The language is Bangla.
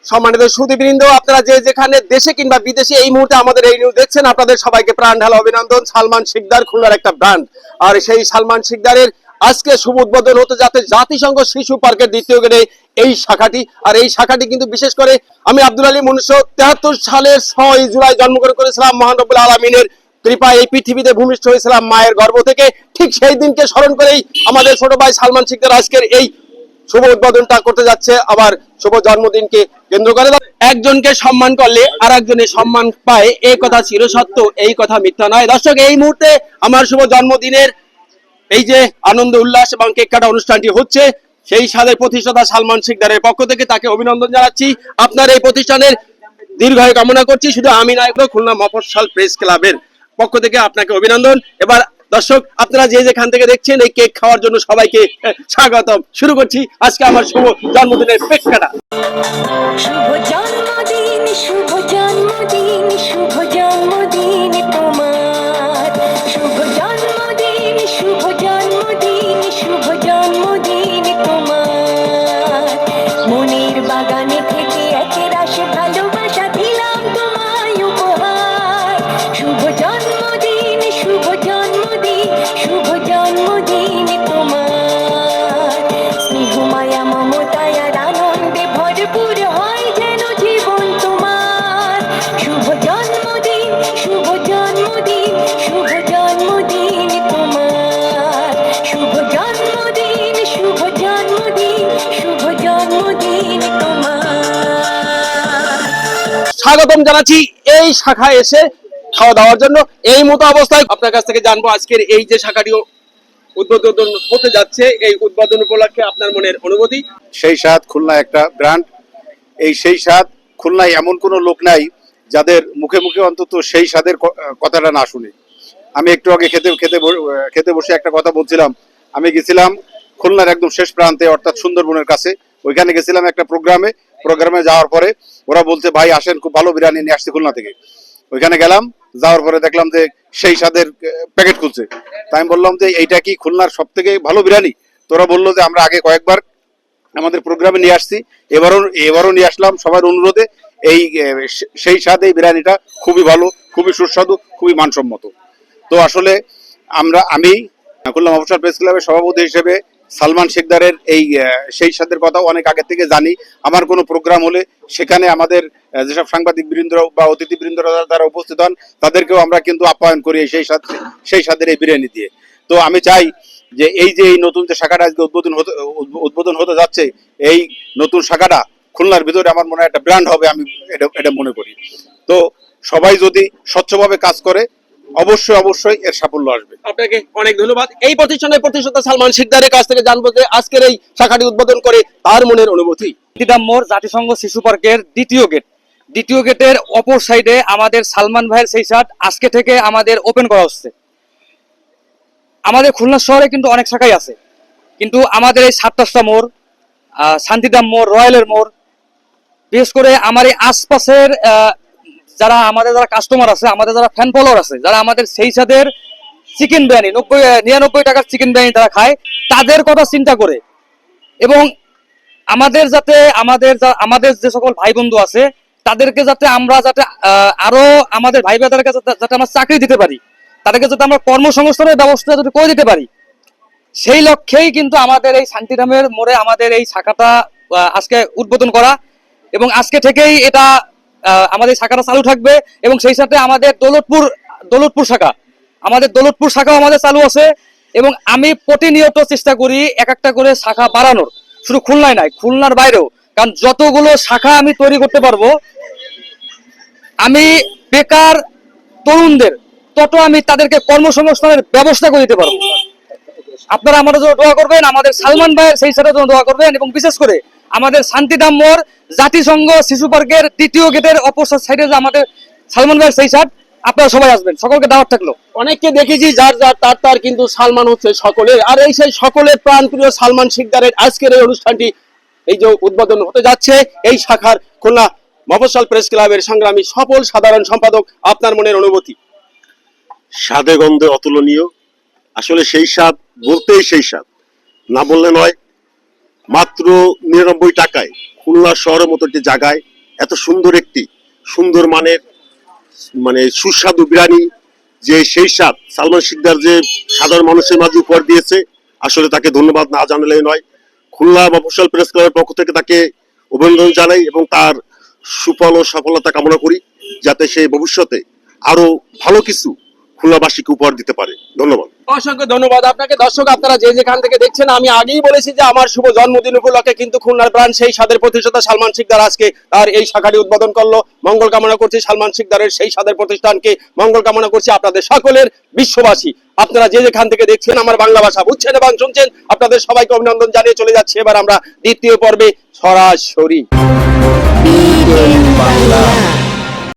সম্মানিত সুধীবৃন্দ, আপনারা যে যেখানে দেশে কিংবা বিদেশে এই মুহূর্তে আমাদের এই নিউজ দেখছেন, আপনাদের সবাইকে প্রাণ ঢালা অভিনন্দন। সালমান শিকদার খুলনার একটা ব্র্যান্ড, আর সেই সালমান শিকদারের আজকে শুভ উদ্বোধন হতে যাচ্ছে জাতিসংঘ শিশু পার্কের দ্বিতীয় গেটে এই শাখাটি। আর এই শাখাটি কিন্তু বিশেষ করে আমি আব্দুল আলী 1973 সালের 6 জুলাই জন্মগ্রহণ করেছিলাম। মহান রব্বুল আলামিনের কৃপায় এই পৃথিবীতে ভূমিষ্ঠ হয়েছিলাম মায়ের গর্ভ থেকে। ঠিক সেই দিনকে স্মরণ করেই আমাদের ছোট ভাই সালমান শিকদার আজকের এই শুভ উদ্বোধনটা করতে যাচ্ছে। আবার শুভ জন্মদিনকে কেন্দ্র করে একজনকে সম্মান করলে আর একজনের সম্মান পায়, এই কথা চিরসত্য, এই কথা মিথ্যা নয়। দর্শক, এই মুহূর্তে আমার শুভ জন্মদিনের এই যে আনন্দ উল্লাস এবং কেক কাটা অনুষ্ঠানটি হচ্ছে, সেই সালের প্রতিষ্ঠাতা সালমান শিকদারের পক্ষ থেকে তাকে অভিনন্দন জানাচ্ছি। আপনার এই প্রতিষ্ঠানের দীর্ঘায়ু কামনা করছি। শুধু আমি নয়, খুলনা মফস্বল প্রেস ক্লাবের পক্ষ থেকে আপনাকে অভিনন্দন। এবার দর্শক, আপনারা যে যেখান থেকে দেখছেন এই কেক খাওয়ার জন্য সবাইকে স্বাগতম। শুরু করছি আজকে আমার শুভ জন্মদিনের কেক কাটা। শুভ জন্মদিন, শুভ জন্মদিন, শুভ জন্মদিন তোমার। শুভ জন্মদিন, শুভ জন্মদিন, শুভ জন্মদিন তোমার। মনের বাগানে থেকে একেরাশ ভালোবাসা দিলাম তোমায় উপহার। শুভ জন্মদিন, শুভ জন্মদিন, শুভ জন্মদিন তোমার। স্নেহ মায়া মমতায় আর আনন্দে ভরপুর হয় যেন জীবন তোমার। শুভ জন্মদিন, শুভ জন্মদিন, শুভ জন্মদিন তোমার। শুভ জন্মদিন, শুভ জন্মদিন, শুভ জন্মদিন তোমার। স্বাগতম জানাচ্ছি এই শাখায় এসে খাওয়া দাওয়ার জন্য। এই মতো অবস্থায় আপনার কাছ থেকে জানবো আজকের এই যে শাখাটি উদ্বোধন হতে যাচ্ছে, এই উদ্বোধন উপলক্ষে আপনার মনের অনুভূতি। সেই স্বাদ খুলনা একটা ব্র্যান্ড। এই সেই স্বাদ খুলনায় এমন কোনো লোক নাই যাদের মুখে মুখে অন্তত সেই স্বাদের কথাটা না শুনে। আমি একটু আগে খেতে বসে একটা কথা বলছিলাম। আমি গেছিলাম খুলনার একদম শেষ প্রান্তে, অর্থাৎ সুন্দরবনের কাছে। ওইখানে গেছিলাম একটা প্রোগ্রামে যাওয়ার পরে ওরা বলছে, ভাই আসেন, খুব ভালো বিরিয়ানি নিয়ে আসছি খুলনা থেকে। ওইখানে গেলাম, যাওয়ার পরে দেখলাম যে সেই স্বাদের প্যাকেট খুলছে। তাই আমি বললাম যে এইটা কি খুলনার সব থেকে ভালো বিরিয়ানি? তোরা বললো যে আমরা আগে কয়েকবার আমাদের প্রোগ্রামে নিয়ে আসছি, এবারও নিয়ে আসলাম সবার অনুরোধে। এই সেই স্বাদ এই বিরিয়ানিটা খুবই ভালো, খুবই সুস্বাদু, খুবই মানসম্মত। তো আসলে আমি খুলনা মফস্বল প্রেস ক্লাবের সভাপতি হিসেবে সালমান শিকদারের এই সেই স্বাদের কথা অনেক আগে থেকে জানি। আমার কোনো প্রোগ্রাম হলে সেখানে আমাদের যেসব সাংবাদিক বৃন্দ বা অতিথিবৃন্দরা যারা উপস্থিত হন, তাদেরকেও আমরা কিন্তু আপ্যায়ন করি সেই স্বাদের এই বিরিয়ানি দিয়ে। তো আমি চাই যে এই নতুন যে শাখাটা আজকে উদ্বোধন হতে যাচ্ছে, এই নতুন শাখাটা খুলনার ভিতরে আমার মনে হয় একটা ব্র্যান্ড হবে, আমি এটা মনে করি। তো সবাই যদি স্বচ্ছভাবে কাজ করে, অবশ্যই এর সাফল্য আসবে। আপনাকে অনেক ধন্যবাদ। এই প্রতিষ্ঠানের প্রতিষ্ঠাতা সালমান শিকদারের কাছ থেকে জানবো যে আজকের এই শাখাটি উদ্বোধন করে তার মনের অনুভূতি। দিদাম মোড় জাতিসংঘ শিশু পার্কের দ্বিতীয় গেটের অপর সাইডে আমাদের সালমান ভাইয়ের সেই শার্ট আজকে থেকে আমাদের ওপেন করা হচ্ছে। আমাদের খুলনা শহরে কিন্তু অনেক শাখাই আছে, কিন্তু আমাদের এই 7টা মোড়, শান্তিদাম মোড়, রয়্যালের মোড়, বিশেষ করে আমার এই আশপাশের যারা কাস্টমার আছে, আমাদের যারা ফ্যান ফলোয়ার আছে, যারা আমাদের সেই সাথের চিকেন বিরিয়ানি 99 টাকার চিকেন বিরিয়ানি তারা খায়, তাদের কথা চিন্তা করে এবং আমাদের যে সকল ভাই বন্ধু আছে তাদেরকে আমরা আরো আমাদের ভাই বোনদেরকে যাতে আমরা চাকরি দিতে পারি, তাদেরকে যাতে আমরা কর্মসংস্থানের ব্যবস্থা যাতে করে দিতে পারি, সেই লক্ষ্যেই কিন্তু আমাদের এই শান্তিধামের মোড়ে আমাদের এই শাখাটা আজকে উদ্বোধন করা। এবং আজকে থেকেই এটা আমাদের শাখাটা চালু থাকবে। এবং সেই সাথে আমাদের দৌলতপুর শাখাও আমাদের চালু আছে। এবং আমি প্রতিনিয়ত চেষ্টা করি একটা করে শাখা বাড়ানোর, শুধু খুলনায় নয়, খুলনার বাইরেও। কারণ যতগুলো শাখা আমি তৈরি করতে পারবো, আমি বেকার তরুণদের তত আমি তাদেরকে কর্মসংস্থানের ব্যবস্থা করে দিতে পারবো। আপনারা আমাদের জন্য দোয়া করবেন, আমাদের সালমান ভাইয়ের সেই সাথে জন্য দোয়া করবেন, এবং বিশেষ করে আমাদের শান্তিধাম মোড় জাতিসংঘ শিশু পার্কের দ্বিতীয় গেটের অপর সাইডে যে আমাদের সালমান ভাইয়ের সেই শার্ট, আপনারা সবাই আসবেন, সকলকে দাওয়াত থাকলো। অনেককে দেখেছি যার তার কিন্তু সালমান হচ্ছে সকলের, আর এই সেই সকলের প্রাণপ্রিয় সালমান শিকদারের আজকের এই অনুষ্ঠানটি এই যে উদ্বোধন হতে যাচ্ছে, এই শাখার খুলনা মফস্বল প্রেস ক্লাবের সংগ্রামী সফল সাধারণ সম্পাদক, আপনার মনের অনুভূতি। স্বাদে গন্ধে অতুলনীয়। আসলে সেই স্বাদ বলতেই সেই স্বাদ, না বললে নয়। মাত্র 99 টাকায় খুলনা শহরের মতো একটি জায়গায় এত সুন্দর একটি সুন্দর মানের মানে সুস্বাদু বিরিয়ানি, যে সেই স্বাদ সালমান শিকদার যে সাধারণ মানুষের মাঝে উপহার দিয়েছে, আসলে তাকে ধন্যবাদ না জানালেই নয়। খুলনা মফস্বল প্রেস ক্লাবের পক্ষ থেকে তাকে অভিনন্দন জানাই এবং তার সুফল ও সফলতা কামনা করি, যাতে সে ভবিষ্যতে আরো ভালো কিছু খুলনাবাসীকে উপহার দিতে পারে। ধন্যবাদ। অসংখ্য ধন্যবাদ আপনাকে। দর্শক আপনারা যে যেখান থেকে দেখছেন, আমি আগেই বলেছি যে আমার শুভ জন্মদিন উপলক্ষে কিন্তু খুলনার প্রাণ সেই স্বাদের প্রতিষ্ঠাতা সালমান শিকদার আজকে তার এই শাখাটি উদ্বোধন করলো। মঙ্গল কামনা করছি সালমান শিকদারের সেই স্বাদের প্রতিষ্ঠানকে, মঙ্গল কামনা করছি আপনাদের সকলের, বিশ্ববাসী আপনারা যে যেখান থেকে দেখছেন, আমার বাংলা ভাষা বুঝছেন এবং শুনছেন, আপনাদের সবাইকে অভিনন্দন জানিয়ে চলে যাচ্ছে এবার আমরা দ্বিতীয় পর্বে সরাসরি। বিডেন বাংলা।